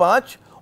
5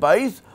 22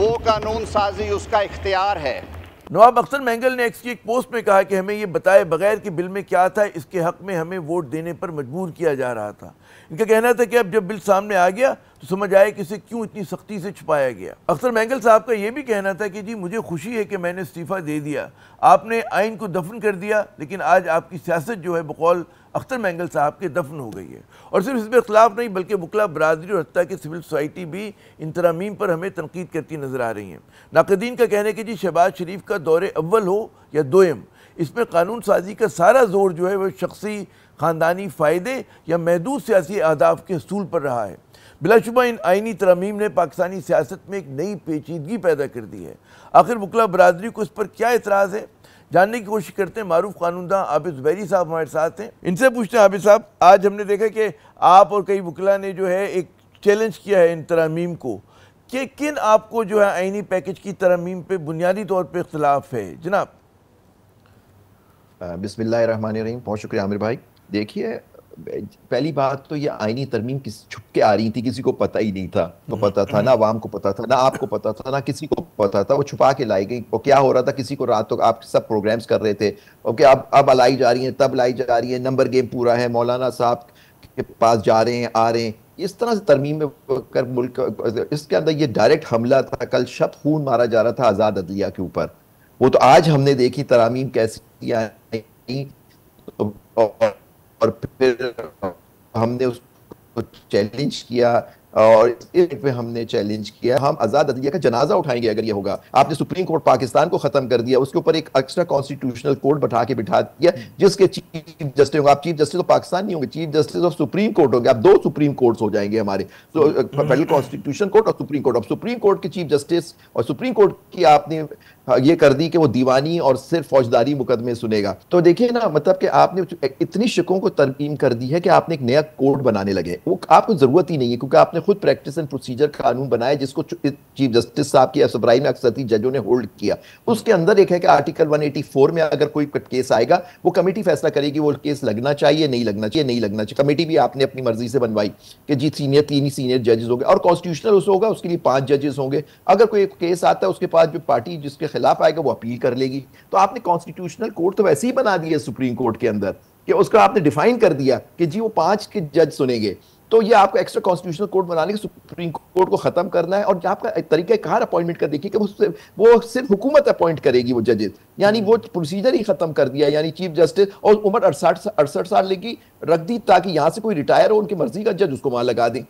وہ قانون سازی اس کا اختیار ہے۔ نواب اختر مینگل نے ایکس کی ایک پوسٹ میں کہا کہ ہمیں یہ بتائے بغیر کہ بل میں کیا تھا، اس کے حق میں ہمیں ووٹ دینے پر مجبور کیا جا رہا تھا۔ ان کا کہنا تھا کہ اب جب بل سامنے آ گیا تو سمجھ آئے کہ اسے کیوں اتنی سختی سے چھپایا گیا۔ اختر مینگل صاحب کا یہ بھی کہنا تھا کہ جی مجھے خوشی ہے کہ میں نے استعفیٰ دے دیا، آپ نے آئین کو دفن کر دیا، لیکن آج آپ کی سیاست جو ہے بقول اختر مینگل صاحب کے دفن ہو گئی ہے۔ اور صرف حزب اختلاف نہیں بلکہ وکلا برادری اور حتیٰ کہ سول سوسائٹی بھی ان ترامیم پر ہمیں تنقید کرتی نظر آ رہی ہیں۔ ناقدین کا کہنا ہے کہ جی شہباز شریف کا دور اول ہو یا دوئم، اس میں قانون سازی کا سارا زور جو ہے وہ شخصی خاندانی فائدے یا محدود سیاسی اہداف کے حصول پر رہا ہے۔ بلا شبہ ان آئینی ترامیم نے پاکستانی سیاست میں ایک نئی پیچیدگی پیدا کر دی ہے۔ آخر وکلا برادری کو اس پر کیا اعتراض ہے، جاننے کی کوشش کرتے ہیں۔ معروف قانونداں عابد زبیری صاحب ہمارے ساتھ ہیں، ان سے پوچھتے ہیں۔ عابد صاحب، آج ہم نے دیکھا کہ آپ اور کئی وکلا نے جو ہے ایک چیلنج کیا ہے ان ترامیم کو، کہ کن آپ کو جو ہے آئینی پیکج کی ترامیم پہ بنیادی طور پہ اختلاف ہے؟ جناب بسم اللہ الرحمن الرحیم، بہت شکریہ عامر بھائی۔ دیکھیے، پہلی بات تو یہ آئینی ترمیم چھپ کے آ رہی تھی، کسی کو پتہ ہی نہیں تھا، تو پتہ تھا نہ عوام کو پتہ تھا، نہ آپ کو پتہ تھا، نہ کسی کو پتہ تھا، وہ چھپا کے لائی گئی۔ وہ کیا ہو رہا تھا، کسی کو رات تک آپ سب پروگرامز کر رہے تھے، اوکے اب لائی جا رہی ہیں، تب لائی جا رہی ہیں، نمبر گیم پورا ہے، مولانا صاحب کے پاس جا رہے ہیں، آ رہے ہیں، اس طرح سے ترمیم میں کر ملک، اس کے اندر یہ ڈائریکٹ حملہ تھا۔ کل شب خون مارا جا رہا تھا آزاد عدلیہ کے اوپر، وہ تو آج ہم نے دیکھی ترامیم کیسی آئی، اور پھر ہم نے اس کو چیلنج کیا، اور اس پہ ہم نے چیلنج کیا ہم آزاد عدلیہ کا جنازہ اٹھائیں گے اگر یہ ہوگا۔ آپ نے سپریم کورٹ پاکستان کو ختم کر دیا، اس کے اوپر ایک ایکسٹرا کانسٹیٹیوشنل کورٹ بٹھا دیا جس کے چیف جسٹس ہوں گے۔ آپ چیف جسٹس تو پاکستان نہیں ہوں گے، chief justice of supreme court ہوں گے۔ آپ 2 سپریم کورٹس ہو جائیں گے ہمارے، فیڈرل کانسٹیٹیوشن کورٹ اور سپریم کورٹ۔ اب سپریم کورٹ کے چیف جسٹس اور سپریم کورٹ کی آپ نے یہ کر دی کہ وہ دیوانی اور صرف فوجداری مقدمے سنے گا۔ تو دیکھیں نا، مطلب کہ آپ نے اتنی شکوں کو ترمیم کر دی ہے کہ آپ نے ایک نیا کوڈ بنانے لگے۔ وہ آپ کو ضرورت ہی نہیں ہے، کیونکہ آپ نے خود پریکٹس اینڈ پروسیجر قانون بنایا جس کو چیف جسٹس صاحب کی سبرائی میں اکثریتی ججوں نے ہولڈ کیا۔ اس کے اندر ایک ہے کہ آرٹیکل 184 میں اگر کوئی کیس آئے گا، وہ کمیٹی فیصلہ کرے گی وہ کیس لگنا چاہیے نہیں لگنا چاہیے۔ کمیٹی بھی آپ نے اپنی مرضی سے بنوائی کہ جی 3 سینئر ججز ہوں گے، اور کانسٹیٹیوشنل اس ہوگا، اس کے لیے 5 ججز ہوں گے۔ اگر کوئی کیس آتا ہے اس کے پاس جو پارٹی جس کے خلاف آئے گا وہ اپیل کر لے گی۔ تو آپ نے کانسٹیٹیوشنل کورٹ تو ویسے ہی بنا دیا سپریم کورٹ کے اندر کہ اس کا آپ نے ڈیفائن کر دیا کہ جی وہ 5 کے جج سنیں گے۔ تو یہ آپ کو ایکسٹرا کانسٹیٹیوشنل کورٹ بنانے کے سپریم کورٹ کو ختم کرنا ہے۔ اور آپ کا طریقہ کار اپوائنٹمنٹ کا دیکھیے کہ وہ صرف حکومت اپوائنٹ کرے گی وہ ججز، یعنی وہ پروسیجر ہی ختم کر دیا۔ یعنی چیف جسٹس، اور عمر 68 سال کی رکھ دی تاکہ یہاں سے کوئی ریٹائر ہو، ان کی مرضی کا جج اس کو وہاں لگا دیں۔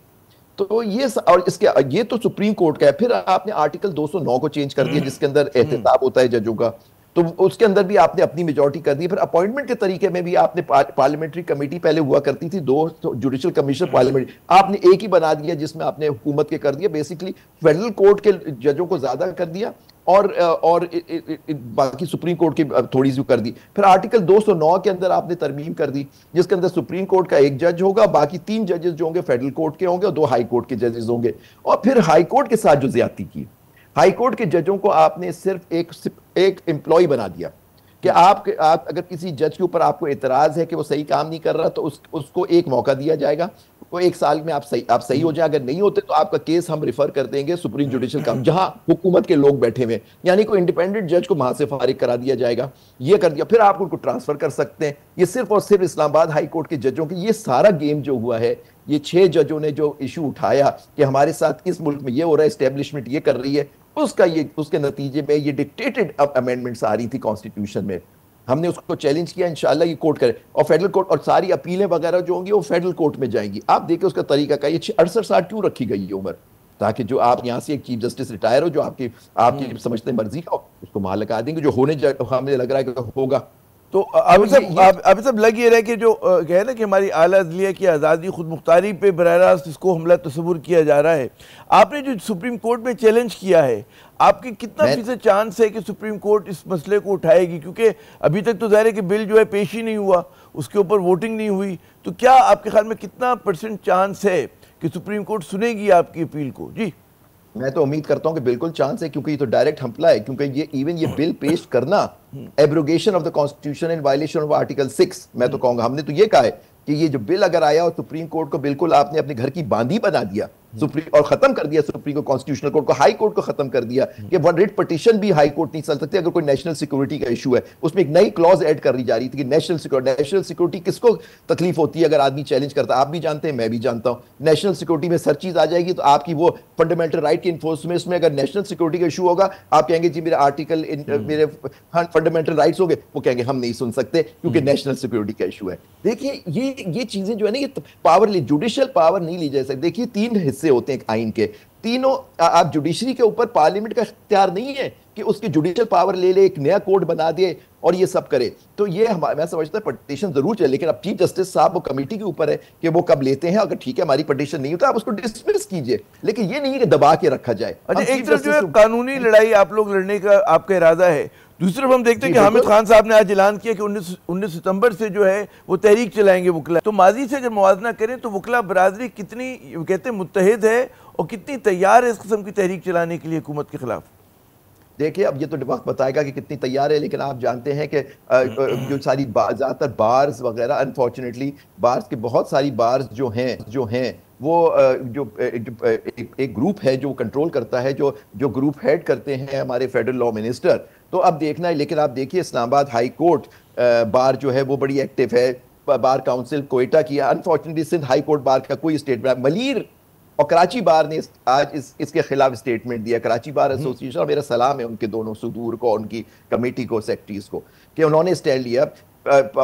تو یہ تو سپریم کورٹ کا ہے۔ پھر آپ نے آرٹیکل 209 کو چینج کر دیا جس کے اندر احتساب ہوتا ہے ججوں کا، تو اس کے اندر بھی آپ نے اپنی میجورٹی کر دی۔ پھر اپوائنٹمنٹ کے طریقے میں بھی آپ نے پارلیمنٹری کمیٹی پہلے ہوا کرتی تھی، 2 جوڈیشل کمیشن پارلیمنٹ، آپ نے ایک ہی بنا دیا جس میں آپ نے حکومت کے کر دیا، بیسیکلی فیڈرل کورٹ کے ججوں کو زیادہ کر دیا اور باقی سپریم کورٹ کی تھوڑی سی کر دی۔ پھر آرٹیکل 209 کے اندر آپ نے ترمیم کر دی جس کے اندر سپریم کورٹ کا 1 جج ہوگا، باقی 3 ججز جو ہوں گے فیڈرل کورٹ کے ہوں گے اور 2 ہائی کورٹ کے ججز ہوں گے۔ اور پھر ہائی کورٹ کے ساتھ جو زیادتی کی، ہائی کورٹ کے ججوں کو آپ نے صرف ایک امپلائی بنا دیا کہ آپ اگر کسی جج کے اوپر آپ کو اعتراض ہے کہ وہ صحیح کام نہیں کر رہا تو اس کو ایک موقع دیا جائے گا، وہ 1 سال میں آپ صحیح ہو جائے، اگر نہیں ہوتے تو آپ کا کیس ہم ریفر کر دیں گے سپریم جوڈیشل کام جہاں حکومت کے لوگ بیٹھے ہوئے، یعنی کوئی انڈیپینڈنٹ جج کو وہاں سے فارغ کرا دیا جائے گا، یہ کر دیا۔ پھر آپ ان کو ٹرانسفر کر سکتے ہیں۔ یہ صرف اور صرف اسلام آباد ہائی کورٹ کے ججوں کی یہ سارا گیم جو ہوا ہے، یہ 6 ججوں نے جو ایشو اٹھایا کہ ہمارے ساتھ اس ملک میں یہ ہو رہا ہے، اسٹیبلشمنٹ یہ کر رہی ہے، اس کے نتیجے میں یہ ڈکٹیٹڈ امینڈمنٹس آ رہی تھی کانسٹیٹیوشن میں۔ ہم نے اس کو چیلنج کیا، انشاءاللہ یہ کورٹ کرے، اور فیڈرل کورٹ اور ساری اپیلیں وغیرہ جو ہوں گی وہ فیڈرل کورٹ میں جائیں گی۔ آپ دیکھیں اس کا طریقہ کا، یہ 68 سال کیوں رکھی گئی ہے عمر، تاکہ جو آپ یہاں سے ایک چیف جسٹس ریٹائر ہو جو آپ کی سمجھتے ہیں مرضی کا، اس کو وہاں لگا دیں گے جو ہمیں لگ رہا ہے کہ ہوگا۔ تو عابد صاحب لگ یہ رہا ہے کہ جو ہے نا کہ ہماری اعلیٰ عدلیہ کی آزادی خود مختاری پہ براہ راست اس کو حملہ تصور کیا جا رہا ہے۔ آپ نے جو سپریم کورٹ میں چیلنج کیا ہے، آپ کی کتنا فیصد چانس ہے کہ سپریم کورٹ اس مسئلے کو اٹھائے گی؟ کیونکہ ابھی تک تو ظاہر ہے کہ بل جو ہے پیش ہی نہیں ہوا، اس کے اوپر ووٹنگ نہیں ہوئی، تو کیا آپ کے خیال میں کتنا % چانس ہے کہ سپریم کورٹ سنے گی آپ کی اپیل کو؟ جی میں تو امید کرتا ہوں کہ بالکل چانس ہے، کیونکہ یہ تو ڈائریکٹ حملہ ہے، کیونکہ یہ بل پیش کرنا abrogation of the constitution in violation of article 6، میں تو کہوں گا ہم نے تو یہ کہا ہے کہ یہ جو بل اگر آیا اور سپریم کورٹ کو بالکل آپ نے اپنے گھر کی باندھی بنا دیا اور ختم کر دیا سپریم کو، کانسٹیٹیوشنل کورٹ کو، ہائی کورٹ کو ختم کر دیا کہ ون ریٹ پٹیشن بھی ہائی کورٹ نہیں چل سکتے اگر کوئی نیشنل سیکورٹی کا ایشو ہے. اس میں ایک نئی کلوز ایڈ کر دی جا رہی تھی کہ نیشنل سیکورٹی کس کو تکلیف ہوتی ہے اگر آدمی چیلنج کرتا ہے؟ آپ بھی جانتے ہیں، میں بھی جانتا ہوں. نیشنل سیکورٹی میں سر چیز آ جائے گی تو آپ کی وہ فنڈامنٹل رائٹ کی انفورسمنٹ میں اگر نیشنل سیکورٹی کا ایشو ہوگا، آپ کہیں گے جی میرے آرٹیکل میرے فنڈامنٹل رائٹس ہو گئے، وہ کہیں گے ہم نہیں سن سکتے کیونکہ نیشنل سیکورٹی کا ایشو ہے. دیکھیے یہ چیزیں جو ہے نا، یہ پاور جوڈیشل پاور نہیں لی جا سکتی. دیکھیے 3 حصے ہوتے ہیں ایک آئین کے، تینوں آپ جوڈیشری کے اوپر پارلیمنٹ کا اختیار نہیں ہے کہ اس کی جوڈیشل پاور لے لے، ایک نیا کوڈ بنا دے اور یہ سب کرے. تو یہ میں سمجھتا ہوں پٹیشن ضرور چلے، لیکن اب چیف جسٹس صاحب وہ کمیٹی کے اوپر ہے کہ وہ کب لیتے ہیں. اگر ٹھیک ہے ہماری پٹیشن نہیں ہوتا آپ اس کو ڈسمس کیجئے، لیکن یہ نہیں کہ دبا کے رکھا جائے. اچھا، ایک طرف جو ہے قانونی لڑائی آپ لوگ لڑنے کا آپ کا ارادہ ہے، دوسری طرف ہم دیکھتے ہیں کہ حامد خان صاحب نے آج اعلان کیا کہ 19 ستمبر سے جو ہے وہ تحریک چلائیں گے وکلا. تو ماضی سے اگر موازنہ کریں تو وکلا برادری کتنی کہتے ہیں متحد ہے اور کتنی تیار ہے اس قسم کی تحریک چلانے کے لیے حکومت کے خلاف؟ دیکھیں اب یہ تو وقت بتائے گا کہ کتنی تیار ہے، لیکن آپ جانتے ہیں کہ جو ساری زیادہ تر بارز وغیرہ انفارچونیٹلی بارز کے بہت ساری بارز جو ہیں وہ جو ایک گروپ ہے جو کنٹرول کرتا ہے، جو گروپ ہیڈ کرتے ہیں ہمارے فیڈرل لا منسٹر. تو اب دیکھنا ہے، لیکن آپ دیکھیے اسلام آباد ہائی کورٹ بار جو ہے وہ بڑی ایکٹیو ہے. بار کاؤنسل کوئٹہ کی، unfortunately Sindh high court bar کا کوئی اسٹیٹمنٹ، ملیر اور کراچی بار نے آج اس کے خلاف اسٹیٹمنٹ دیا. کراچی بار ایسوسی ایشن، اور میرا سلام ہے ان کے دونوں صدور کو، ان کی کمیٹی کو، سیکٹریز کو، کہ انہوں نے اسٹینڈ لیا.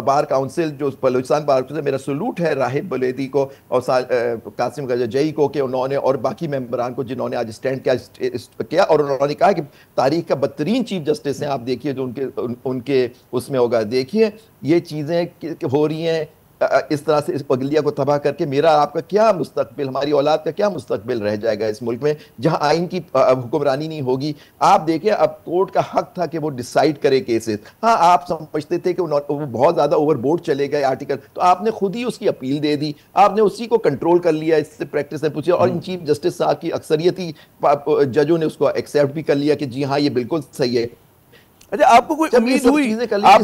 بار کاؤنسل جو بلوچستان بار سے میرا سلوٹ ہے راہب بلیدی کو اور قاسم گجائی کو کہ انہوں نے، اور باقی ممبران کو جنہوں نے آج اسٹینڈ کیا اور انہوں نے کہا کہ تاریخ کا بدترین چیف جسٹس ہیں. آپ دیکھیے جو ان کے اس میں ہوگا. دیکھیے یہ چیزیں ہو رہی ہیں اس طرح سے، اس پگلیا کو تباہ کر کے میرا آپ کا کیا مستقبل، ہماری اولاد کا کیا مستقبل رہ جائے گا اس ملک میں جہاں آئین کی حکمرانی نہیں ہوگی. آپ دیکھیں اب کورٹ کا حق تھا کہ وہ ڈیسائیڈ کرے کیسز. ہاں آپ سمجھتے تھے کہ وہ بہت زیادہ اوور بورڈ چلے گئے آرٹیکل، تو آپ نے خود ہی اس کی اپیل دے دی، آپ نے اسی کو کنٹرول کر لیا. اس سے پریکٹس نے پوچھا اور ان چیف جسٹس صاحب کی اکثریتی ججوں نے اس کو ایکسیپٹ بھی کر لیا کہ جی ہاں یہ بالکل صحیح ہے. اچھا، آپ کو کوئی امید ہوئی؟ آپ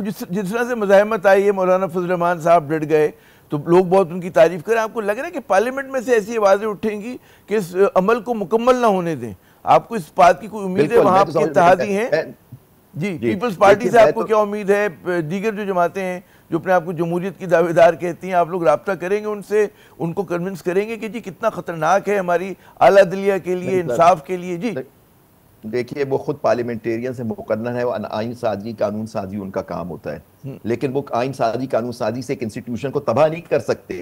جس طرح سے مزاحمت آئی ہے، مولانا فضل الرحمان صاحب ڈٹ گئے تو لوگ بہت ان کی تعریف کریں، آپ کو لگ رہا ہے کہ پارلیمنٹ میں سے ایسی آوازیں اٹھیں گی کہ اس عمل کو مکمل نہ ہونے دیں؟ آپ کو اس بات کی کوئی امید ہے؟ وہاں آپ کے اتحادی ہیں جی، پیپلز پارٹی سے آپ کو کیا امید ہے؟ دیگر جو جماعتیں ہیں جو اپنے آپ کو جمہوریت کی دعوے دار کہتی ہیں، آپ لوگ رابطہ کریں گے ان سے، ان کو کنونس کریں گے کہ جی کتنا خطرناک ہے ہماری اعلیٰ عدلیہ کے لیے، انصاف کے لیے؟ جی دیکھیے وہ خود پارلیمنٹیرین سے مقرر ہے، وہ آئین سازی قانون سازی ان کا کام ہوتا ہے، لیکن وہ آئین سازی قانون سازی سے ایک انسٹیٹیوشن کو تباہ نہیں کر سکتے.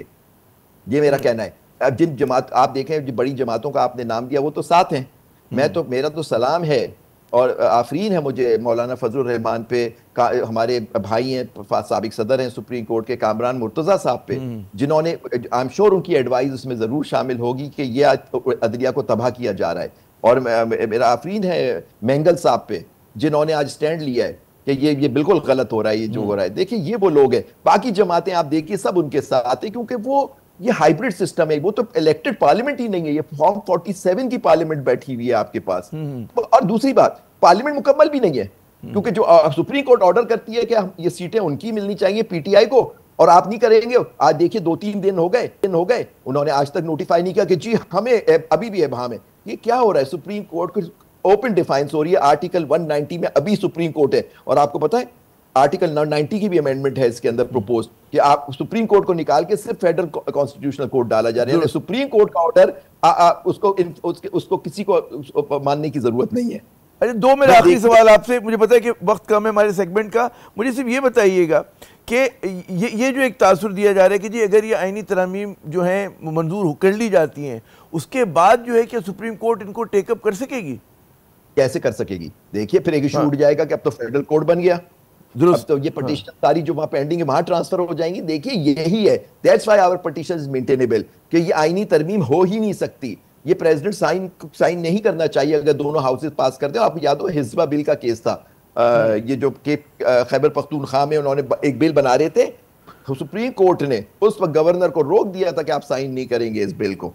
یہ میرا کہنا ہے. اب جن جماعت آپ دیکھیں جو بڑی جماعتوں کا آپ نے نام دیا وہ تو ساتھ ہیں. میرا تو سلام ہے اور آفرین ہے مجھے مولانا فضل الرحمان پہ، ہمارے بھائی ہیں سابق صدر ہیں سپریم کورٹ کے کامران مرتضیٰ صاحب پہ، جنہوں نے آئی ایم شیور ان کی ایڈوائز اس میں ضرور شامل ہوگی کہ یہ عدلیہ کو تباہ کیا جا رہا ہے. اور میرا آفرین ہے مینگل صاحب پہ جنہوں نے آج سٹینڈ لیا ہے کہ یہ بالکل غلط ہو رہا ہے یہ جو ہو رہا ہے. دیکھیں یہ وہ لوگ ہیں. باقی جماعتیں آپ دیکھیے سب ان کے ساتھ ہیں کیونکہ وہ یہ ہائیبرڈ سسٹم ہے، وہ تو الیکٹڈ پارلیمنٹ ہی نہیں ہے، یہ فارم 47 کی پارلیمنٹ بیٹھی ہوئی ہے آپ کے پاس. اور دوسری بات پارلیمنٹ مکمل بھی نہیں ہے کیونکہ جو سپریم کورٹ آرڈر کرتی ہے کہ یہ سیٹیں ان کی ملنی چاہیے پی ٹی آئی کو، اور آپ نہیں کریں گے. آج دیکھیے 2-3 دن ہو گئے انہوں نے آج تک نوٹیفائی نہیں کیا کہ جی ہمیں ابھی بھی ابہام ہے. یہ کیا ہو رہا ہے؟ سپریم کورٹ کو اوپن ڈیفائنس ہو رہی ہے. آرٹیکل 190 میں ابھی سپریم کورٹ ہے، اور آپ کو پتہ ہے آرٹیکل 90 کی بھی امینڈمنٹ ہے اس کے اندر پروپوز کہ آپ سپریم کورٹ کو نکال کے صرف فیڈرل کانسٹیٹیوشنل کورٹ ڈالا جا رہا ہے. سپریم کورٹ کا آرڈر اس کو کسی کو ماننے کی ضرورت نہیں ہے. اچھا، 2 میرا آخری سوال آپ سے، مجھے پتا ہے کہ وقت کم ہے ہمارے سیگمنٹ کا، مجھے صرف یہ بتائیے گا کہ یہ جو ایک تاثر دیا جا رہا ہے کہ جی اگر یہ آئینی ترامیم جو ہیں منظور کر لی جاتی ہیں اس کے بعد جو ہے کہ سپریم کورٹ ان کو ٹیک اپ کر سکے گی؟ کیسے کر سکے گی؟ دیکھیے پھر ایک ایشو اٹھ جائے گا کہ اب تو فیڈرل کورٹ بن گیا، درست، تو یہ پٹیشن ساری جو وہاں پینڈنگ ہے وہاں ٹرانسفر ہو جائیں گی. دیکھیے یہی ہے، that's why our petition is maintainable, کہ یہ آئینی ترمیم ہو ہی نہیں سکتی. یہ پریزیڈنٹ سائن نہیں کرنا چاہیے اگر دونوں ہاؤسز پاس کرتے ہیں. آپ کو یاد ہو حزبہ بل کا کیس تھا، یہ جو خیبر پختونخوا میں انہوں نے ایک بل بنا رہے تھے، سپریم کورٹ نے اس وقت گورنر کو روک دیا تھا کہ آپ سائن نہیں کریں گے اس بل کو.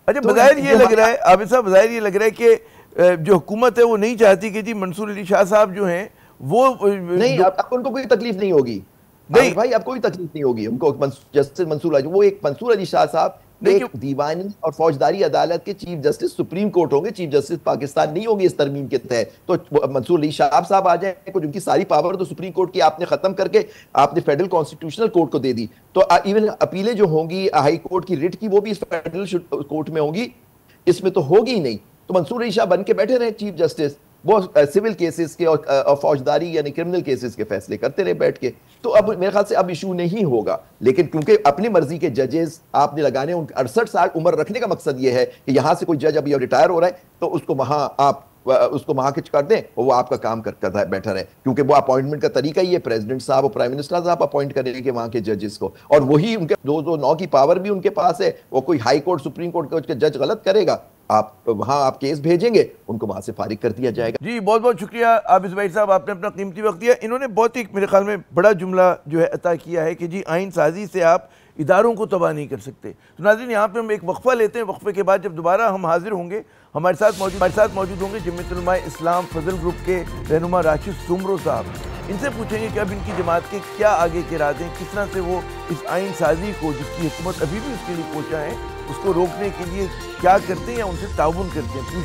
اچھا، بظاہر یہ لگ رہا ہے عابد صاحب، بظاہر یہ لگ رہا ہے کہ جو حکومت ہے وہ نہیں چاہتی کہ جی منصور علی شاہ صاحب جو ہیں وہ نہیں، اب ان کو کوئی تکلیف نہیں ہوگی. بھائی اب کوئی تکلیف نہیں ہوگی ان کو. جسٹس منصور علی، وہ ایک منصور علی شاہ صاحب ایک دیوانی اور فوجداری عدالت کے چیف جسٹس سپریم کورٹ ہوں گے، چیف جسٹس پاکستان نہیں ہوں گے اس ترمیم کے تحت. تو منصور علی شاہ صاحب آ جائیں، کچھ ان کی ساری پاور تو سپریم کورٹ کی آپ نے ختم کر کے آپ نے فیڈرل کانسٹیٹیوشنل کورٹ کو دے دی. تو ایون اپیلیں جو ہوں گی ہائی کورٹ کی ریٹ کی وہ بھی اس فیڈرل کورٹ میں ہوں گی، اس میں تو ہوگی ہی نہیں. تو منصور علی شاہ بن کے بیٹھے رہے چیف جسٹس، وہ سول کیسز کے اور فوجداری یعنی کرمنل کیسز کے فیصلے کرتے رہے بیٹھ کے. تو اب میرے خیال سے اب ایشو نہیں ہوگا. لیکن کیونکہ اپنی مرضی کے ججز آپ نے لگانے، ان 68 سال عمر رکھنے کا مقصد یہ ہے کہ یہاں سے کوئی جج ابھی ریٹائر ہو رہا ہے تو اس کو وہاں آپ اس کو وہاں کر دیں اور وہ آپ کا کام کرتا ہے بیٹھا رہے. کیونکہ وہ اپوائنٹمنٹ کا طریقہ ہی ہے، پریزیڈنٹ صاحب اور پرائم منسٹر صاحب اپوائنٹ کریں گے وہاں کے ججز کو، اور وہی ان کے 209 کی پاور بھی ان کے پاس ہے. وہ کوئی ہائی کورٹ سپریم کورٹ کا جج غلط کرے گا، آپ وہاں آپ کیس بھیجیں گے، ان کو وہاں سے فارغ کر دیا جائے گا. جی بہت بہت شکریہ عابد زبیر صاحب، آپ نے اپنا قیمتی وقت دیا. انہوں نے بہت ہی میرے خیال میں بڑا جملہ جو ہے عطا کیا ہے کہ جی آئین سازی سے آپ اداروں کو تباہ نہیں کر سکتے. تو ناظرین یہاں پہ ہم ایک وقفہ لیتے ہیں، وقفے کے بعد جب دوبارہ ہم حاضر ہوں گے ہمارے ساتھ موجود ہوں گے جمعیت علماء اسلام فضل گروپ کے رہنما راشد سمرو صاحب. ان سے پوچھیں گے کہ اب ان کی جماعت کے کیا آگے کے ارادے ہیں، کس طرح سے وہ اس آئین سازی کو جس کی حکومت ابھی بھی اس کے لیے پہنچا ہے اس کو روکنے کے لیے کیا کرتے ہیں یا ان سے تعاون کرتے ہیں.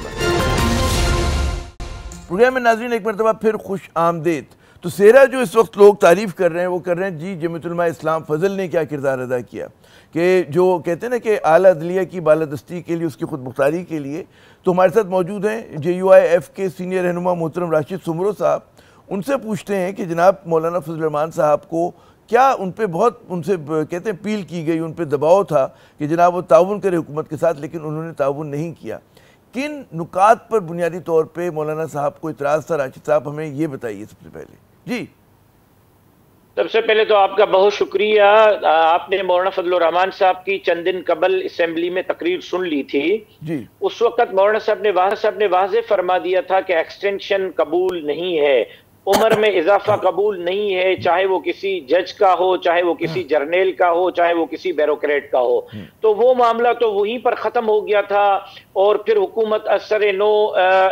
پروگرام میں ناظرین ایک مرتبہ پھر خوش آمدید. تو سہرا جو اس وقت لوگ تعریف کر رہے ہیں وہ کر رہے ہیں جی جمعیت علماء اسلام فضل نے کیا کردار ادا کیا، کہ جو کہتے ہیں نا کہ اعلیٰ عدلیہ کی بالادستی کے لیے، اس کی خود مختاری کے لیے. تو ہمارے ساتھ موجود ہیں JUIF کے سینئر رہنما محترم راشد سمرو صاحب. ان سے پوچھتے ہیں کہ جناب مولانا فضل الرحمان صاحب کو کیا ان پہ بہت ان سے کہتے ہیں اپیل کی گئی، ان پہ دباؤ تھا کہ جناب وہ تعاون کرے حکومت کے ساتھ، لیکن انہوں نے تعاون نہیں کیا. کن نکات پر بنیادی طور پہ مولانا صاحب کو اعتراض تھا؟ راشد صاحب ہمیں یہ بتائیے سب سے پہلے. جی سب سے پہلے تو آپ کا بہت شکریہ. آپ نے مولانا فضل الرحمان صاحب کی چند دن قبل اسمبلی میں تقریر سن لی تھی. جی اس وقت مولانا صاحب نے واضح فرما دیا تھا کہ ایکسٹینشن قبول نہیں ہے، عمر میں اضافہ قبول نہیں ہے، چاہے وہ کسی جج کا ہو، چاہے وہ کسی جرنیل کا ہو، چاہے وہ کسی بیوروکریٹ کا ہو. تو وہ معاملہ تو وہیں پر ختم ہو گیا تھا، اور پھر حکومت اثر نو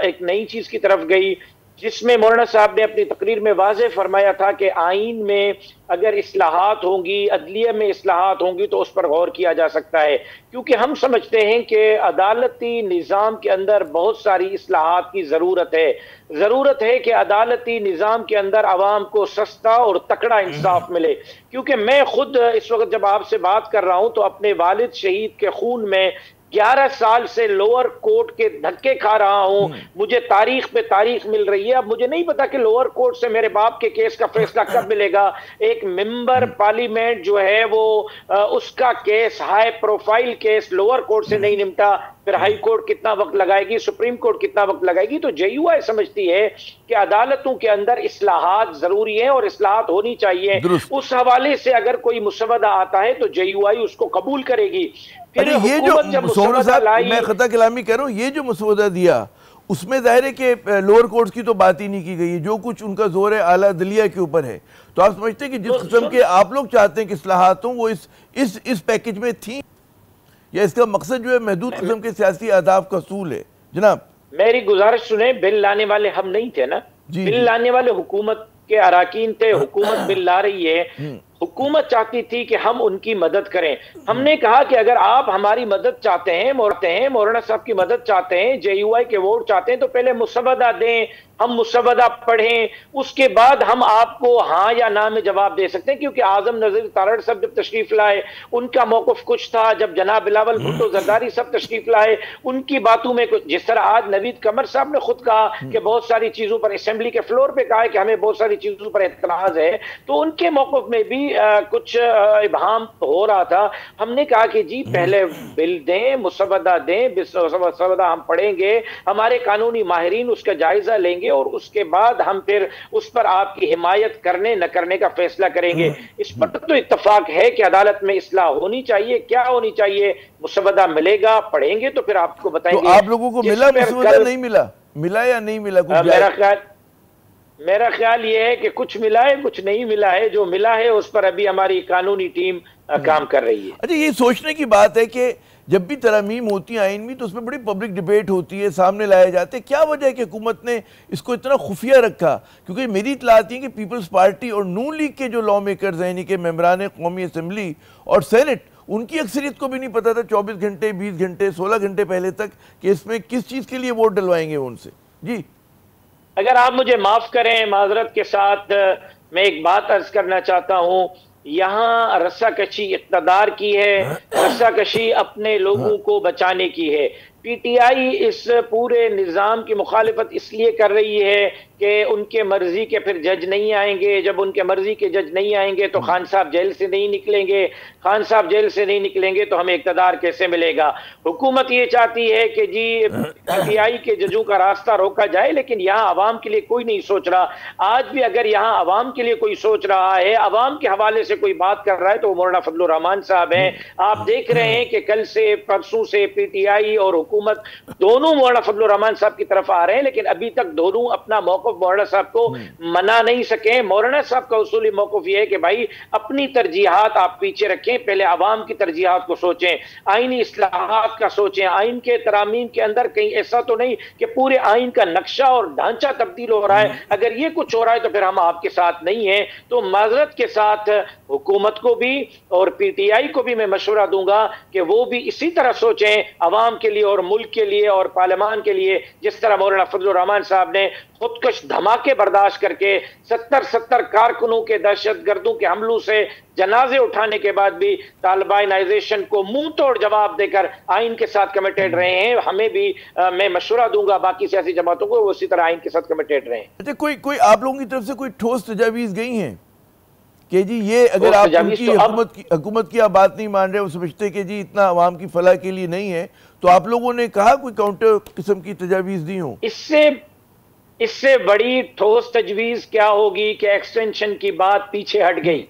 ایک نئی چیز کی طرف گئی جس میں مولانا صاحب نے اپنی تقریر میں واضح فرمایا تھا کہ آئین میں اگر اصلاحات ہوں گی، عدلیہ میں اصلاحات ہوں گی تو اس پر غور کیا جا سکتا ہے. کیونکہ ہم سمجھتے ہیں کہ عدالتی نظام کے اندر بہت ساری اصلاحات کی ضرورت ہے کہ عدالتی نظام کے اندر عوام کو سستا اور تکڑا انصاف ملے. کیونکہ میں خود اس وقت جب آپ سے بات کر رہا ہوں تو اپنے والد شہید کے خون میں 11 سال سے لوور کورٹ کے دھکے کھا رہا ہوں. مجھے تاریخ پہ تاریخ مل رہی ہے. اب مجھے نہیں پتا کہ لوور کورٹ سے میرے باپ کے کیس کا فیصلہ کب ملے گا. ایک ممبر پارلیمنٹ جو ہے وہ اس کا case, high profile case, lower court سے نہیں نمٹا. پھر ہائی کورٹ کتنا وقت لگائے گی، سپریم کورٹ کتنا وقت لگائے گی. تو JUI سمجھتی ہے کہ عدالتوں کے اندر اصلاحات ضروری ہیں اور اصلاحات ہونی چاہیے. اس حوالے سے اگر کوئی مسودہ آتا ہے تو JUI اس کو قبول کرے گی. یہ جو مسودہ میں خطا کلامی کہہ رہا ہوں، یہ جو مسودہ دیا اس میں ظاہر ہے کہ لوور کورٹس کی تو بات ہی نہیں کی گئی ہے، جو کچھ ان کا زور ہے اعلیٰ عدلیہ کے اوپر ہے. تو آپ سمجھتے ہیں کہ جس قسم کے آپ لوگ چاہتے ہیں کہ اصلاحات ہوں وہ اس پیکج میں تھیں، یا اس کا مقصد جو ہے محدود قسم کے سیاسی اہداف کا حصول ہے؟ جناب میری گزارش سنیں، بل لانے والے ہم نہیں تھے نا. بل لانے والے حکومت کے اراکین تھے. حکومت بل لا رہی ہے، حکومت چاہتی تھی کہ ہم ان کی مدد کریں. ہم نے کہا کہ اگر آپ ہماری مدد چاہتے ہیں، مولانا صاحب کی مدد چاہتے ہیں، JUI کے ووٹ چاہتے ہیں، تو پہلے مسودہ دیں، ہم مسودہ پڑھیں، اس کے بعد ہم آپ کو ہاں یا نہ میں جواب دے سکتے ہیں. کیونکہ اعظم نذیر تارڑ صاحب جب تشریف لائے ان کا موقف کچھ تھا، جب جناب بلاول بھٹو زرداری صاحب تشریف لائے ان کی باتوں میں کچھ، جس طرح آج نوید قمر صاحب نے خود کہا کہ بہت ساری چیزوں پر اسمبلی کے فلور پہ کہا ہے کہ ہمیں بہت ساری چیزوں پر اعتراض ہے، تو ان کے موقف میں بھی کچھ ابہام ہو رہا تھا. ہم نے کہا کہ جی پہلے بل دیں، مسودہ دیں، مسودہ ہم پڑھیں گے، ہمارے قانونی ماہرین اس کا جائزہ لیں گے، اور اس کے بعد ہم پھر اس پر آپ کی حمایت کرنے نہ کرنے کا فیصلہ کریں گے. اس پر تو اتفاق ہے کہ عدالت میں اصلاح ہونی چاہیے. کیا ہونی چاہیے؟ مسودہ ملے گا، پڑھیں گے تو پھر آپ کو بتائیں گے. تو آپ لوگوں کو ملا مسودہ؟ نہیں ملا، ملا یا نہیں ملا؟ میرا خیال میرا خیال یہ ہے کہ کچھ ملا ہے کچھ نہیں ملا ہے، جو ملا ہے اس پر ابھی ہماری قانونی ٹیم کام کر رہی ہے۔ اچھا یہ سوچنے کی بات ہے کہ جب بھی ترامیم ہوتی ہیں آئین میں تو اس میں بڑی پبلک ڈیبیٹ ہوتی ہے، سامنے لائے جاتے ہیں، کیا وجہ ہے کہ حکومت نے اس کو اتنا خفیہ رکھا؟ کیونکہ میری اطلاعات ہیں کہ پیپلز پارٹی اور نون لیگ کے جو لا میکرز ہیں، یعنی کہ ممبران قومی اسمبلی اور سینٹ، ان کی اکثریت کو بھی نہیں پتا تھا 24 گھنٹے 20 گھنٹے 16 گھنٹے پہلے تک کہ اس میں کس چیز کے لیے ووٹ ڈلوائیں گے ان سے۔ جی اگر آپ مجھے معاف کریں، معذرت کے ساتھ میں ایک بات عرض کرنا چاہتا ہوں، یہاں رسہ کشی اقتدار کی ہے، رسہ کشی اپنے لوگوں کو بچانے کی ہے۔ پی ٹی آئی اس پورے نظام کی مخالفت اس لیے کر رہی ہے کہ ان کے مرضی کے پھر جج نہیں آئیں گے، جب ان کے مرضی کے جج نہیں آئیں گے تو خان صاحب جیل سے نہیں نکلیں گے، خان صاحب جیل سے نہیں نکلیں گے تو ہمیں اقتدار کیسے ملے گا؟ حکومت یہ چاہتی ہے کہ جی پی ٹی آئی کے ججوں کا راستہ روکا جائے، لیکن یہاں عوام کے لیے کوئی نہیں سوچ رہا۔ آج بھی اگر یہاں عوام کے لیے کوئی سوچ رہا ہے، عوام کے حوالے سے کوئی بات کر رہا ہے تو وہ مولانا فضل الرحمان صاحب ہیں۔ آپ دیکھ رہے ہیں کہ کل سے پرسوں سے پی ٹی آئی اور حکومت دونوں مولانا فضل الرحمان صاحب کی طرف آ رہے ہیں، لیکن ابھی تک دونوں اپنا موقف مولانا صاحب کو منا نہیں سکے۔ مولانا صاحب کا اصولی موقف یہ ہے کہ بھائی اپنی ترجیحات آپ پیچھے رکھیں، پہلے عوام کی ترجیحات کو سوچیں، آئینی اصلاحات کا سوچیں، آئین کے ترامیم کے اندر کہیں ایسا تو نہیں کہ پورے آئین کا نقشہ اور ڈھانچہ تبدیل ہو رہا ہے۔ اگر یہ کچھ ہو رہا ہے تو پھر ہم آپ کے ساتھ نہیں ہیں۔ تو معذرت کے ساتھ حکومت کو بھی اور پی ٹی آئی کو بھی میں مشورہ دوں گا کہ وہ بھی اسی طرح سوچیں عوام کے لیے اور ملک کے لیے اور پارلیمان کے لیے، جس طرح مولانا فضل الرحمان صاحب نے خودکش دھماکے برداشت کر کے 70 کارکنوں کے دہشت گردوں کے حملوں سے جنازے اٹھانے کے بعد بھی طالبانائزیشن کو منہ توڑ جواب دے کر آئین کے ساتھ کمیٹیڈ رہے ہیں۔ ہمیں بھی میں مشورہ دوں گا باقی سیاسی جماعتوں کو وہ اسی طرح آئین کے ساتھ کمیٹیڈ رہیں۔ اچھا کوئی آپ لوگوں کی طرف سے کوئی ٹھوس تجاویز گئی ہیں کہ جی یہ اگر آپ ان کی حکومت کی آپ بات نہیں مان رہے، وہ سمجھتے کہ جی اتنا عوام کی فلاح کے لیے نہیں ہے، تو آپ لوگوں نے کہا کوئی کاؤنٹر قسم کی تجاویز دی ہوں؟ اس سے بڑی ٹھوس تجویز کیا ہوگی کہ ایکسٹینشن کی بات پیچھے ہٹ گئی؟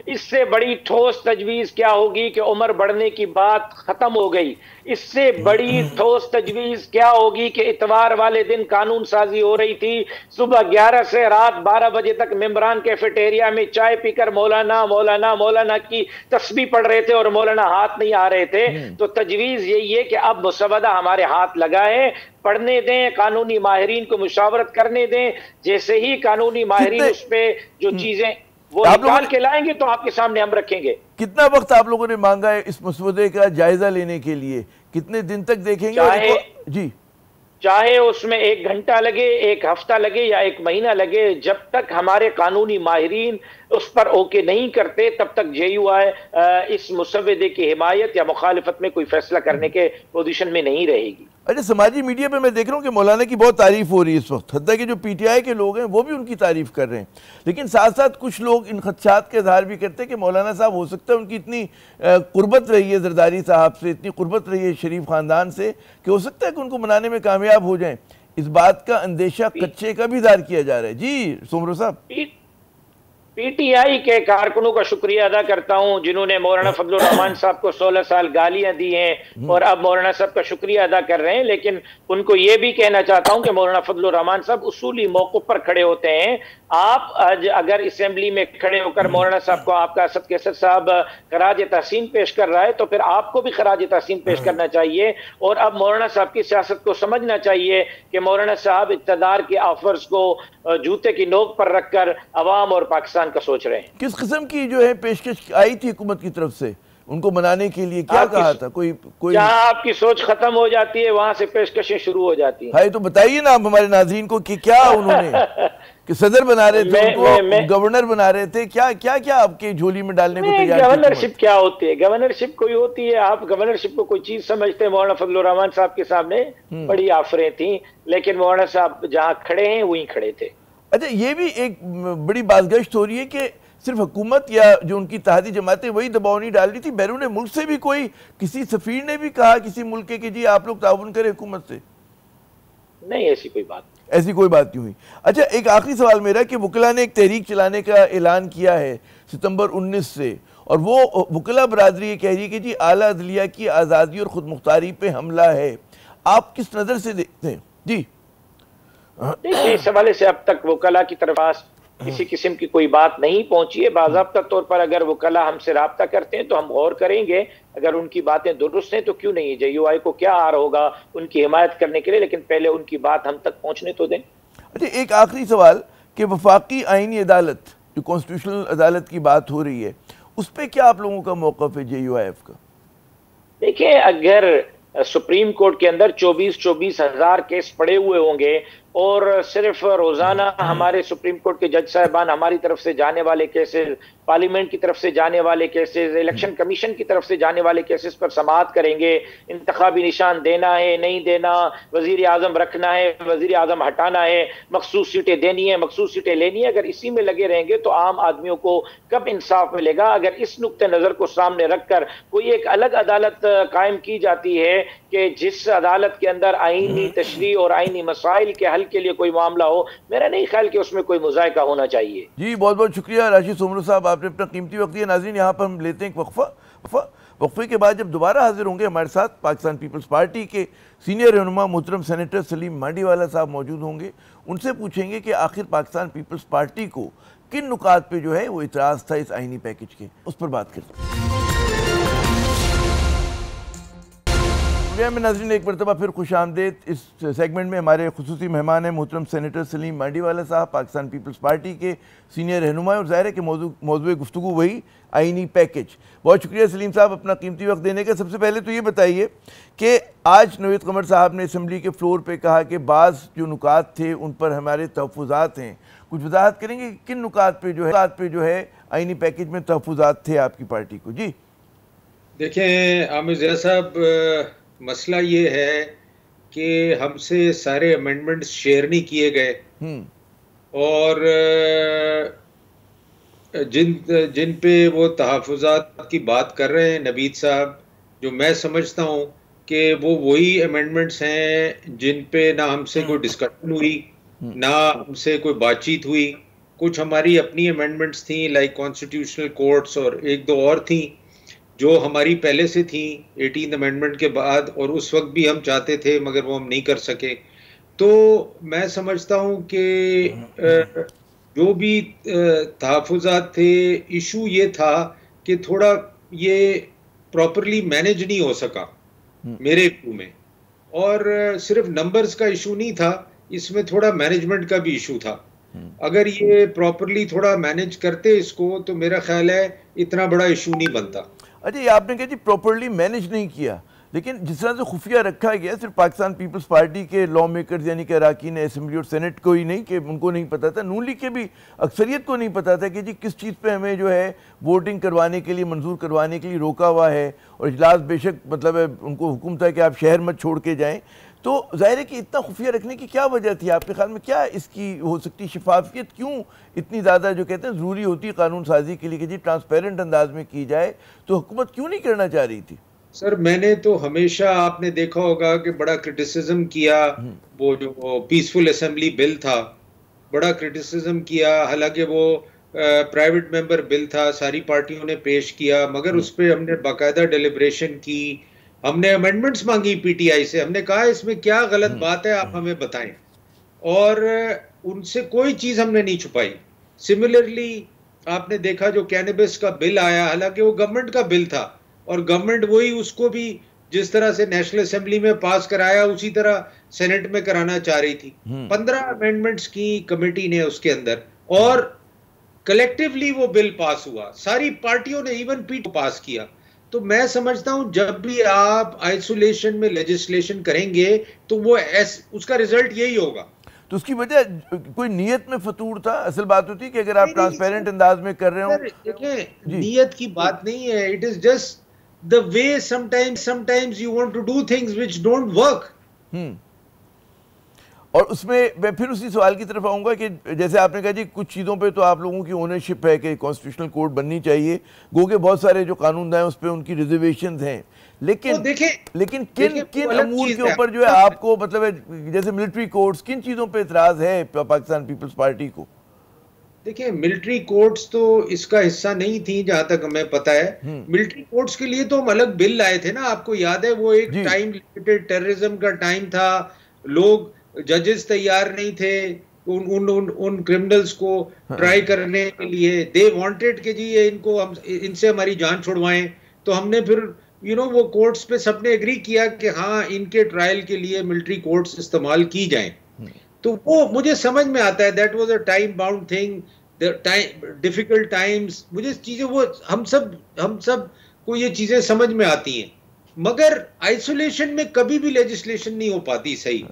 اس سے بڑی ٹھوس تجویز کیا ہوگی کہ عمر بڑھنے کی بات ختم ہو گئی؟ اس سے بڑی ٹھوس تجویز کیا ہوگی کہ اتوار والے دن قانون سازی ہو رہی تھی، صبح 11 سے رات 12 بجے تک ممبران کیفیٹیریا میں چائے پی کر مولانا مولانا مولانا کی تسبیح پڑھ رہے تھے اور مولانا ہاتھ نہیں آ رہے تھے؟ تو تجویز یہی ہے کہ اب مسودہ ہمارے ہاتھ لگائیں، پڑھنے دیں، قانونی ماہرین کو مشاورت کرنے دیں، جیسے ہی قانونی ماہرین اس پہ جو چیزیں وہ نکال کے لائیں گے تو آپ کے سامنے ہم رکھیں گے۔ کتنا وقت آپ لوگوں نے مانگا ہے اس مسودے کا جائزہ لینے کے لیے؟ کتنے دن تک دیکھیں گے؟ جی چاہے اس میں 1 گھنٹہ لگے، 1 ہفتہ لگے یا 1 مہینہ لگے، جب تک ہمارے قانونی ماہرین اس پر اوکے نہیں کرتے تب تک جے یو آئی اس مسودے کی حمایت یا مخالفت میں کوئی فیصلہ کرنے کے پوزیشن میں نہیں رہے گی۔ اچھا سماجی میڈیا پہ میں دیکھ رہا ہوں کہ مولانا کی بہت تعریف ہو رہی ہے اس وقت، حتیٰ کہ جو پی ٹی آئی کے لوگ ہیں وہ بھی ان کی تعریف کر رہے ہیں، لیکن ساتھ ساتھ کچھ لوگ ان خدشات کے اظہار بھی کرتے ہیں کہ مولانا صاحب ہو سکتا ہے ان کی اتنی قربت رہی ہے زرداری صاحب سے، اتنی قربت رہی ہے شریف خاندان سے کہ ہو سکتا ہے کہ ان کو منانے میں کامیاب ہو جائیں۔ اس بات کا اندیشہ کچے کا بھی اظہار کیا جا رہا ہے۔ جی سومرو صاحب۔ پی ٹی آئی کے کارکنوں کا شکریہ ادا کرتا ہوں جنہوں نے مولانا فضل الرحمان صاحب کو 16 سال گالیاں دی ہیں اور اب مولانا صاحب کا شکریہ ادا کر رہے ہیں، لیکن ان کو یہ بھی کہنا چاہتا ہوں کہ مولانا فضل الرحمان صاحب اصولی موقف پر کھڑے ہوتے ہیں۔ آپ اگر اسمبلی میں کھڑے ہو کر مولانا صاحب کو آپ کا اسد کیسر صاحب خراج تحسین پیش کر رہا ہے تو پھر آپ کو بھی خراج تحسین پیش کرنا چاہیے، اور اب مولانا صاحب کی سیاست کو سمجھنا چاہیے کہ مولانا صاحب اقتدار کے آفرز کو جوتے کی نوک پر رکھ کر عوام اور پاکستان کا سوچ رہے ہیں۔ کس قسم کی جو ہے پیشکش آئی تھی حکومت کی طرف سے ان کو منانے کے لیے؟ کیا کہا تھا؟ کوئی جہاں آپ کی سوچ ختم ہو جاتی ہے وہاں سے پیشکشیں شروع ہو جاتی ہیں۔ بھائی تو بتائیے نا آپ ہمارے ناظرین کو کہ کیا انہوں نے کہ صدر بنا رہے تھے، ان کو گورنر بنا رہے تھے، کیا آپ کے جھولی میں ڈالنے کو تیار تھے؟ گورنرشپ کیا ہوتی ہے؟ گورنرشپ کوئی ہوتی ہے؟ آپ گورنرشپ کو کوئی چیز سمجھتے ہیں؟ مولانا فضل الرحمان صاحب کے سامنے بڑی آفریں تھیں، لیکن مولانا صاحب جہاں کھڑے ہیں وہیں کھڑے تھے۔ اچھا یہ بھی ایک بڑی بازگشت ہو رہی ہے کہ صرف حکومت یا جو ان کی اتحادی جماعتیں وہی دباؤ نہیں ڈال رہی تھی، بیرون ملک سے بھی کوئی کسی سفیر نے بھی کہا کسی ملک کے کہ جی آپ لوگ تعاون کریں حکومت سے؟ نہیں، ایسی کوئی بات نہیں ہوئی۔ اچھا ایک آخری سوال میرا کہ وکلا نے ایک تحریک چلانے کا اعلان کیا ہے ستمبر 19 سے، اور وہ وکلا برادری یہ کہہ رہی ہے کہ جی اعلیٰ عدلیہ کی آزادی اور خود مختاری پہ حملہ ہے۔ آپ کس نظر سے دیکھتے ہیں؟ جی دیکھیں اس حوالے سے اب تک وکلا کی طرف کسی قسم کی کوئی بات نہیں پہنچی ہے. باضابطہ طور پر اگر وکلا ہم سے رابطہ کرتے ہیں تو ہم غور کریں گے, اگر ان کی باتیں درست ہیں تو کیوں نہیں. JUI کو کیا آر ہوگا ان کی حمایت کرنے کے لیے, لیکن پہلے ان کی بات ہم تک پہنچنے تو دیں. اچھا ایک آخری سوال کہ وفاقی آئینی عدالت جو کانسٹیٹیوشنل عدالت کی بات ہو رہی ہے, اس پہ کیا آپ لوگوں کا موقف ہے JUIF کا؟ دیکھیں اگر سپریم کورٹ کے اندر 24 ہزار کیس پڑے ہوئے ہوں گے اور صرف روزانہ ہمارے سپریم کورٹ کے جج صاحبان ہماری طرف سے جانے والے کیسز, پارلیمنٹ کی طرف سے جانے والے کیسز, الیکشن کمیشن کی طرف سے جانے والے کیسز پر سماعت کریں گے, انتخابی نشان دینا ہے نہیں دینا, وزیر اعظم رکھنا ہے وزیر اعظم ہٹانا ہے, مخصوص سیٹیں دینی ہے مخصوص سیٹیں لینی ہے, اگر اسی میں لگے رہیں گے تو عام آدمیوں کو کب انصاف ملے گا؟ اگر اس نقطہ نظر کو سامنے رکھ کر کوئی ایک الگ عدالت قائم کی جاتی ہے کہ جس عدالت کے اندر آئینی تشریح اور آئینی مسائل کے حل کے لیے کوئی معاملہ ہو, میرا نہیں خیال کہ اس میں کوئی مذائقہ ہونا چاہیے. جی بہت بہت شکریہ راشد سومرو صاحب, آپ نے اپنا قیمتی وقت دیا. ناظرین یہاں پر ہم لیتے ہیں ایک وقفے کے بعد جب دوبارہ حاضر ہوں گے ہمارے ساتھ پاکستان پیپلز پارٹی کے سینئر رہنما محترم سینیٹر سلیم مانڈی والا صاحب موجود ہوں گے. ان سے پوچھیں گے کہ آخر پاکستان پیپلز پارٹی کو کن نکات پہ جو ہے وہ اعتراض تھا اس آئینی پیکج کے, اس پر بات کرتے ہیں. میں ناظرین ایک مرتبہ پھر خوش آمدید. اس سیگمنٹ میں ہمارے خصوصی مہمان ہیں محترم سینیٹر سلیم مانڈی والا صاحب, پاکستان پیپلز پارٹی کے سینئر رہنما, اور ظاہر ہے کہ موضوع گفتگو وہی آئینی پیکج. بہت شکریہ سلیم صاحب اپنا قیمتی وقت دینے کا. سب سے پہلے تو یہ بتائیے کہ آج نوید قمر صاحب نے اسمبلی کے فلور پہ کہا کہ بعض جو نکات تھے ان پر ہمارے تحفظات ہیں, کچھ وضاحت کریں گے کن نکات پہ جو ہے آئینی پیکج میں تحفظات تھے آپ کی پارٹی کو؟ جی دیکھیں عامر ضیاء صاحب, مسئلہ یہ ہے کہ ہم سے سارے امینڈمنٹس شیئر نہیں کیے گئے, اور جن پہ وہ تحفظات کی بات کر رہے ہیں نوید صاحب, جو میں سمجھتا ہوں کہ وہ وہی امینڈمنٹس ہیں جن پہ نہ ہم سے کوئی ڈسکشن ہوئی نہ ہم سے کوئی بات چیت ہوئی. کچھ ہماری اپنی امینڈمنٹس تھیں لائک کانسٹیٹیوشنل کورٹس, اور ایک دو اور تھیں جو ہماری پہلے سے تھیں 18 امینڈمنٹ کے بعد, اور اس وقت بھی ہم چاہتے تھے مگر وہ ہم نہیں کر سکے. تو میں سمجھتا ہوں کہ جو بھی تحفظات تھے, ایشو یہ تھا کہ تھوڑا یہ پراپرلی مینج نہیں ہو سکا میرے ویو میں, اور صرف نمبرز کا ایشو نہیں تھا, اس میں تھوڑا مینجمنٹ کا بھی ایشو تھا. اگر یہ پراپرلی تھوڑا مینج کرتے اس کو تو میرا خیال ہے اتنا بڑا ایشو نہیں بنتا. اچھا یہ آپ نے کہا جی پراپرلی مینج نہیں کیا, لیکن جس طرح سے خفیہ رکھا گیا صرف پاکستان پیپلز پارٹی کے لا میکرز یعنی کہ اراکین اسمبلی اور سینٹ کو ہی نہیں کہ ان کو نہیں پتا تھا, نون لیگ کے بھی اکثریت کو نہیں پتا تھا کہ جی کس چیز پہ ہمیں جو ہے ووٹنگ کروانے کے لیے منظور کروانے کے لیے روکا ہوا ہے, اور اجلاس بے شک مطلب ہے ان کو حکم تھا کہ آپ شہر مت چھوڑ کے جائیں. تو ظاہر ہے کہ اتنا خفیہ رکھنے کی کیا وجہ تھی آپ کے خیال میں؟ کیا اس کی ہو سکتی شفافیت کیوں اتنی زیادہ جو کہتے ہیں ضروری ہوتی ہے قانون سازی کے لیے کہ جی ٹرانسپیرنٹ انداز میں کی جائے, تو حکومت کیوں نہیں کرنا چاہ رہی تھی؟ سر میں نے تو ہمیشہ آپ نے دیکھا ہوگا کہ بڑا کرٹیسزم کیا, وہ جو پیسفل اسمبلی بل تھا بڑا کرٹیسزم کیا, حالانکہ وہ پرائیویٹ ممبر بل تھا, ساری پارٹیوں نے پیش کیا, مگر اس پہ ہم نے باقاعدہ ڈیلیبریشن کی, ہم نے امینڈمنٹس مانگی پی ٹی آئی سے, ہم نے کہا اس میں کیا غلط بات ہے آپ ہمیں بتائیں, اور ان سے کوئی چیز ہم نے نہیں چھپائی. سملرلی آپ نے دیکھا جو کینیبس کا بل آیا, حالانکہ وہ گورنمنٹ کا بل تھا, اور گورنمنٹ وہی اس کو بھی جس طرح سے نیشنل اسمبلی میں پاس کرایا اسی طرح سینٹ میں کرانا چاہ رہی تھی. 15 امینڈمنٹس کی کمیٹی نے اس کے اندر, اور کلیکٹیولی وہ بل پاس ہوا, ساری پارٹیوں نے ایون پی پاس کیا. تو میں سمجھتا ہوں جب بھی آپ آئسولیشن میں لیجسلیشن کریں گے تو وہ اس کا ریزلٹ یہی ہوگا. تو اس کی وجہ کوئی نیت میں فطور تھا؟ اصل بات ہوتی ہے کہ اگر آپ ٹرانسپیرنٹ انداز میں کر رہے ہوں. دیکھیں نیت کی بات نہیں ہے, it is just the way sometimes you want to do things which don't work. اور اس میں پھر اسی سوال کی طرف آؤں گا کہ جیسے آپ نے کہا جی کچھ چیزوں پہ تو آپ لوگوں کی اونرشپ ہے کہ کانسٹیٹیوشنل کورٹ بننی چاہیے, گو کہ بہت سارے جو قانون دائیں اس پہ ان کی ریزرویشنز ہیں, لیکن کن امور کے اوپر جو ہے آپ کو مطلب جیسے ملٹری کورٹس, کن چیزوں پہ اعتراض ہے پاکستان پیپلز پارٹی کو؟ دیکھیں ملٹری کورٹس تو اس کا حصہ نہیں تھی جہاں تک ہمیں پتا ہے. ملٹری کورٹس کے لیے تو ہم الگ بل لائے تھے نا, آپ کو یاد ہے وہ ایک ٹائم لمیٹڈ ٹیررزم کا ٹائم تھا, لوگ ججز تیار نہیں تھے ان کرمنلز کو ٹرائی کرنے کے لیے. دے وانٹیڈ کہ جی ان کو ان سے ہماری جان چھڑوائیں, تو ہم نے پھر وہ کورٹس پہ سب نے ایگری کیا کہ ہاں ان کے ٹرائل کے لیے ملٹری کورٹس استعمال کی جائیں. تو وہ مجھے سمجھ میں آتا ہے, that was a time bound thing, difficult Times, مجھے چیزیں وہ ہم سب کو یہ چیزیں سمجھ میں آتی ہیں, مگر آئسولیشن میں کبھی بھی لیجسلیشن نہیں ہو پاتی صحیح.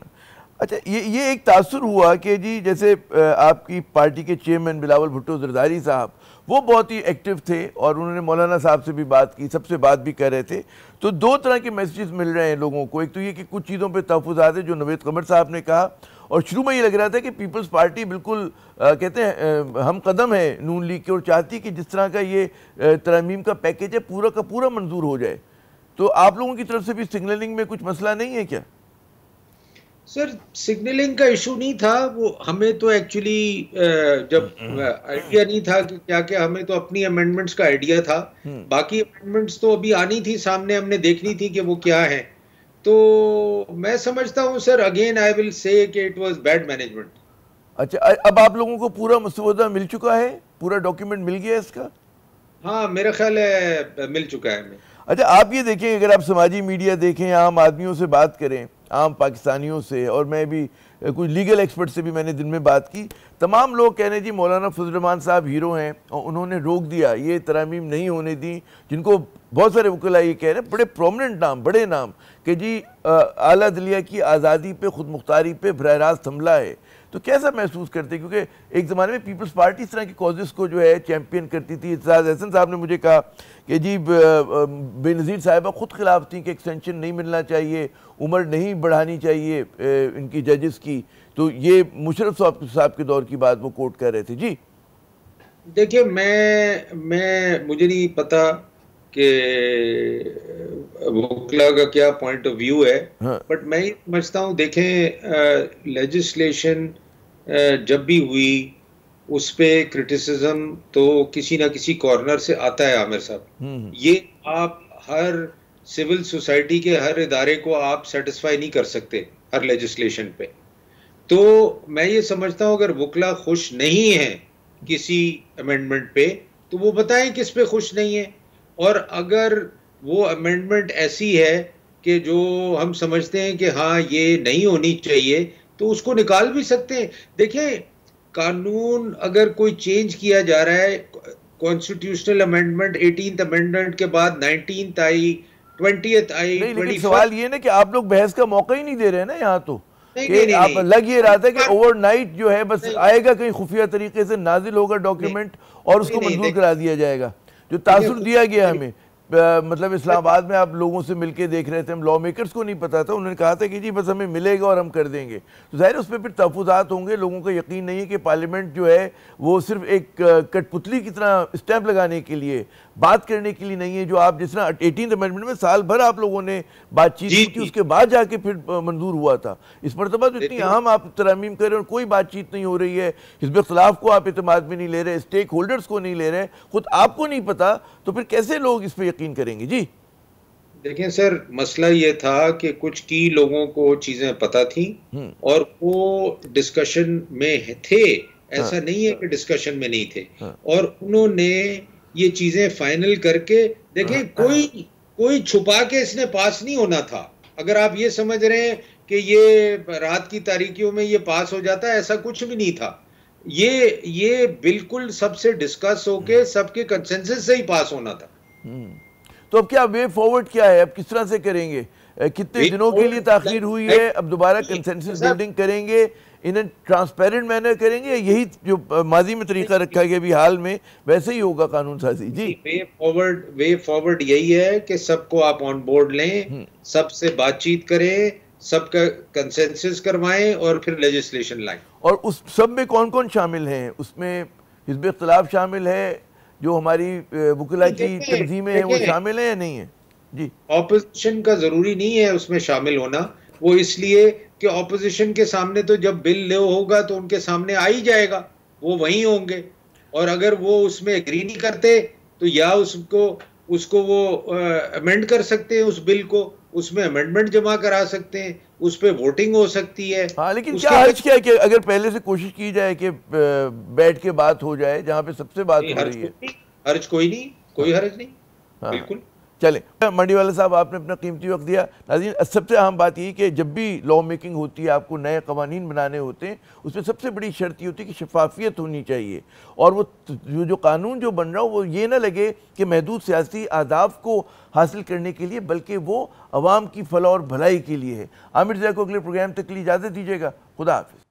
اچھا, یہ ایک تاثر ہوا کہ جی جیسے آپ کی پارٹی کے چیئرمین بلاول بھٹو زرداری صاحب وہ بہت ہی ایکٹیو تھے اور انہوں نے مولانا صاحب سے بھی بات کی, سب سے بات بھی کر رہے تھے. تو دو طرح کے میسیجز مل رہے ہیں لوگوں کو. ایک تو یہ کہ کچھ چیزوں پہ تحفظات ہیں جو نوید قمر صاحب نے کہا, اور شروع میں یہ لگ رہا تھا کہ پیپلز پارٹی بالکل کہتے ہیں ہم قدم ہے نون لیگ کے, اور چاہتی کہ جس طرح کا یہ ترامیم کا پیکیج ہے پورا کا پورا منظور ہو جائے. تو آپ لوگوں کی طرف سے بھی سگنلنگ میں کچھ مسئلہ نہیں ہے کیا؟ سر سگنلنگ کا ایشو نہیں تھا, وہ ہمیں تو ایکچولی جب آئیڈیا نہیں تھا کہ کیا کہ ہمیں تو اپنی امینڈمنٹس کا آئیڈیا تھا, باقی امینڈمنٹس تو ابھی آنی تھی سامنے, ہم نے دیکھنی تھی کہ وہ کیا ہے. تو میں سمجھتا ہوں سر اگین آئی ول سے کہ اٹ واز بیڈ مینجمنٹ. اچھا, اب آپ لوگوں کو پورا مسودہ مل چکا ہے, پورا ڈاکیومنٹ مل گیا اس کا؟ ہاں میرا خیال ہے مل چکا ہے ہمیں. اچھا, آپ یہ دیکھیں اگر آپ سماجی میڈیا دیکھیں, عام آدمیوں سے بات کریں, عام پاکستانیوں سے, اور میں بھی کچھ لیگل ایکسپرٹ سے بھی میں نے دن میں بات کی, تمام لوگ کہہ رہے ہیں جی مولانا فضل الرحمان صاحب ہیرو ہیں اور انہوں نے روک دیا, یہ ترامیم نہیں ہونے دی, جن کو بہت سارے وکلاء یہ کہہ رہے ہیں, بڑے پرومننٹ نام, بڑے نام, کہ جی اعلیٰ عدلیہ کی آزادی پہ, خود مختاری پہ براہ راست حملہ ہے. تو کیسا محسوس کرتے ہیں؟ کیونکہ ایک زمانے میں پیپلز پارٹی اس طرح کی کازز کو جو ہے چیمپئن کرتی تھی. اعتزاز احسن صاحب نے مجھے کہا کہ جی بے نظیر صاحبہ خود خلاف تھیں کہ ایکسٹینشن نہیں ملنا چاہیے, عمر نہیں بڑھانی چاہیے ان کی ججز کی. تو یہ مشرف صاحب کے دور کی بات وہ کوٹ کر رہے تھے. جی دیکھیے, مجھے نہیں پتا کہ وکلا کا کیا پوائنٹ آف ویو ہے, بٹ میں یہ سمجھتا ہوں دیکھیں لیجسلیشن جب بھی ہوئی اس پہ کرٹیسزم تو کسی نہ کسی کارنر سے آتا ہے عامر صاحب. یہ آپ ہر سول سوسائٹی کے ہر ادارے کو آپ سیٹسفائی نہیں کر سکتے ہر لیجسلیشن پہ. تو میں یہ سمجھتا ہوں اگر وکلا خوش نہیں ہیں کسی امینڈمنٹ پہ تو وہ بتائیں کس پہ خوش نہیں ہے, اور اگر وہ امینڈمنٹ ایسی ہے کہ جو ہم سمجھتے ہیں کہ ہاں یہ نہیں ہونی چاہیے تو اس کو نکال بھی سکتے ہیں. دیکھیں قانون اگر کوئی چینج کیا جا رہا ہے, کانسٹیٹیوشنل امینڈمنٹ 18th امینڈمنٹ کے بعد 19th آئی, 20th آئی, لیکن سوال یہ نا کہ آپ لوگ بحث کا موقع ہی نہیں دے رہے نا یہاں. تو آپ لگ یہ رہا تھا کہ اوور نائٹ جو ہے بس آئے گا کہیں خفیہ طریقے سے نازل ہوگا ڈاکیومنٹ اور اس کو منظور کرا دیا جائے گا. جو تاثر دیا گیا ہمیں, مطلب اسلام آباد میں آپ لوگوں سے مل کے دیکھ رہے تھے, ہم لا میکرز کو نہیں پتا تھا, انہوں نے کہا تھا کہ جی بس ہمیں ملے گا اور ہم کر دیں گے. تو ظاہر اس پہ پھر تحفظات ہوں گے. لوگوں کا یقین نہیں ہے کہ پارلیمنٹ جو ہے وہ صرف ایک کٹ پتلی کی طرح اسٹیمپ لگانے کے لیے, بات کرنے کے لیے نہیں ہے. جو آپ جس طرح 18th امینڈمنٹ میں سال بھر آپ لوگوں نے بات چیت کی تھی, اس کے بعد جا کے پھر منظور ہوا تھا. اس مرتبہ تو اتنی اہم آپ ترامیم کر رہے ہیں اور کوئی بات چیت نہیں ہو رہی ہے. حزب اختلاف کو آپ اعتماد میں نہیں لے رہے, اسٹیک ہولڈرز کو نہیں لے رہے, خود آپ کو نہیں پتا, تو پھر کیسے لوگ اس پہ یقین کریں گے؟ جی دیکھیں سر, مسئلہ یہ تھا کہ کچھ کی لوگوں کو چیزیں پتہ تھیں اور وہ ڈسکشن میں تھے, ایسا نہیں ہے کہ ڈسکشن میں نہیں تھے, اور انہوں نے یہ چیزیں فائنل کر کے, دیکھیں کوئی چھپا کے اس نے پاس نہیں ہونا تھا. اگر آپ یہ سمجھ رہے ہیں کہ یہ رات کی تاریکیوں میں یہ پاس ہو جاتا ہے, ایسا کچھ بھی نہیں تھا. یہ بالکل سب سے ڈسکس ہو کے سب کے کنسنسس سے ہی پاس ہونا تھا. تو اب کیا وے فارورڈ کیا ہے, اب کس طرح سے کریں گے؟ کتنے دنوں کے لیے تاخیر ہوئی ہے, اب دوبارہ کنسنسس بلڈنگ کریں گے, انہیں ٹرانسپیرنٹ مینر کریں گے, یہی جو ماضی میں طریقہ رکھا گیا بھی حال میں ویسے ہی ہوگا قانون سازی؟ جی وے فارورڈ یہی ہے کہ سب کو آپ آن بورڈ لیں, سب سے بات چیت کریں, سب کا کنسنسس کروائیں اور پھر لیجسلیشن لائیں. اور اس سب میں کون کون شامل ہیں؟ اس میں حزب اختلاف شامل ہے, جو ہماری وکلا کی تنظیمیں ہیں وہ شامل ہیں یا نہیں ہیں؟ جی اپوزیشن کا ضروری نہیں ہے اس میں شامل ہونا, وہ اس لیے کہ اپوزیشن کے سامنے تو جب بل لے ہوگا تو ان کے سامنے آ ہی جائے گا, وہ وہیں ہوں گے, اور اگر وہ اس میں ایگری نہیں کرتے تو یا اس کو اس کو وہ امینڈ کر سکتے ہیں اس بل کو، اس میں امینڈمنٹ جمع کرا سکتے ہیں، اس پہ ووٹنگ ہو سکتی ہے. ہاں لیکن کیا حرج کیا ہے کہ اگر پہلے سے کوشش کی جائے کہ بیٹھ کے بات ہو جائے جہاں پہ سب سے بات ہو رہی ہے. حرج کوئی نہیں، کوئی حرج نہیں، بالکل. چلیں منڈی والے صاحب آپ نے اپنا قیمتی وقت دیا. ناظرین سب سے اہم بات یہ کہ جب بھی لا میکنگ ہوتی ہے، آپ کو نئے قوانین بنانے ہوتے ہیں، اس میں سب سے بڑی شرط یہ ہوتی ہے کہ شفافیت ہونی چاہیے، اور وہ جو قانون جو بن رہا ہو وہ یہ نہ لگے کہ محدود سیاسی اہداف کو حاصل کرنے کے لیے، بلکہ وہ عوام کی فلاح اور بھلائی کے لیے ہے. عامر ضیاء کو اگلے پروگرام تک کے لیے اجازت دیجیے گا. خدا حافظ.